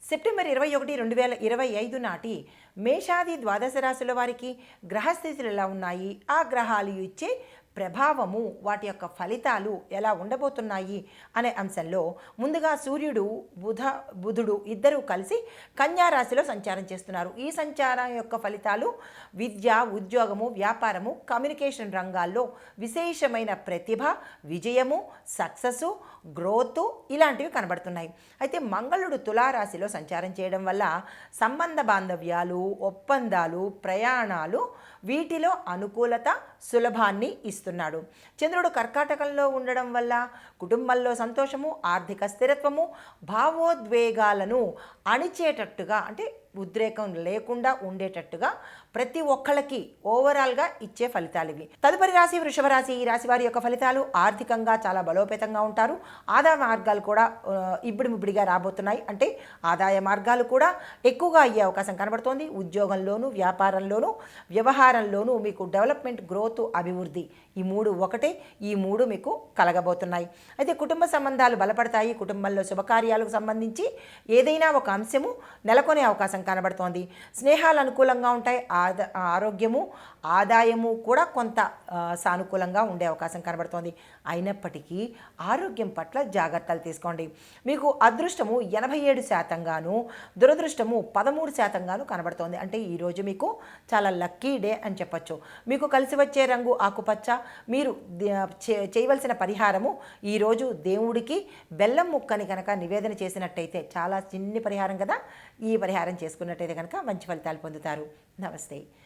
September 21, 2025 నాటి మేషాది ద్వాదశ రాశుల వారికి గ్రహస్థితులు ఎలా ఉన్నాయి, ఆ గ్రహాలు ఇచ్చే ప్రభావము, వాటి యొక్క ఫలితాలు ఎలా ఉండబోతున్నాయి అనే అంశంలో ముందుగా సూర్యుడు బుధుడు ఇద్దరూ కలిసి కన్యా రాశిలో సంచారం చేస్తున్నారు. ఈ సంచారం యొక్క ఫలితాలు విద్య, ఉద్యోగము, వ్యాపారము, కమ్యూనికేషన్ రంగాల్లో విశేషమైన ప్రతిభ, విజయము, సక్సెస్, గ్రోత్ ఇలాంటివి కనబడుతున్నాయి. అయితే మంగళుడు తులారాశిలో సంచారం చేయడం వల్ల సంబంధ బాంధవ్యాలు, ఒప్పందాలు, ప్రయాణాలు వీటిలో అనుకూలత, సులభాన్ని ఇస్తున్నాడు. చంద్రుడు కర్కాటకంలో ఉండడం వల్ల కుటుంబంలో సంతోషము, ఆర్థిక స్థిరత్వము, భావోద్వేగాలను అణిచేటట్టుగా అంటే ఉద్రేకం లేకుండా ఉండేటట్టుగా ప్రతి ఒక్కళ్ళకి ఓవరాల్గా ఇచ్చే ఫలితాలు ఇవి. తదుపరి రాశి వృషభ రాశి. ఈ రాశి వారి యొక్క ఫలితాలు ఆర్థికంగా చాలా బలోపేతంగా ఉంటారు. ఆదాయ మార్గాలు కూడా ఇబ్బడిముబ్బడిగా రాబోతున్నాయి. అంటే ఆదాయ మార్గాలు కూడా ఎక్కువగా అయ్యే అవకాశం కనబడుతోంది. ఉద్యోగంలోనూ, వ్యాపారంలోనూ, వ్యవహారంలోనూ మీకు డెవలప్మెంట్, గ్రోత్, అభివృద్ధి ఈ మూడు ఒకటే. ఈ మూడు మీకు కలగబోతున్నాయి. అయితే కుటుంబ సంబంధాలు బలపడతాయి. కుటుంబంలో శుభకార్యాలకు సంబంధించి ఏదైనా ఒక అంశము నెలకొనే అవకాశం కనబడుతోంది. స్నేహాలు అనుకూలంగా ఉంటాయి. ఆరోగ్యము, ఆదాయము కూడా కొంత సానుకూలంగా ఉండే అవకాశం కనబడుతోంది. అయినప్పటికీ ఆరోగ్యం పట్ల జాగ్రత్తలు తీసుకోండి. మీకు అదృష్టము 87%, దురదృష్టము 13% కనబడుతోంది. అంటే ఈరోజు మీకు చాలా లక్కీ డే అని చెప్పచ్చు. మీకు కలిసి వచ్చే రంగు ఆకుపచ్చ. మీరు చేయవలసిన పరిహారము ఈరోజు దేవుడికి బెల్లం ముక్కని కనుక నివేదన చేసినట్టయితే, చాలా చిన్ని పరిహారం కదా, ఈ పరిహారం చేసుకున్నట్టయితే కనుక మంచి ఫలితాలు పొందుతారు. నమస్తే.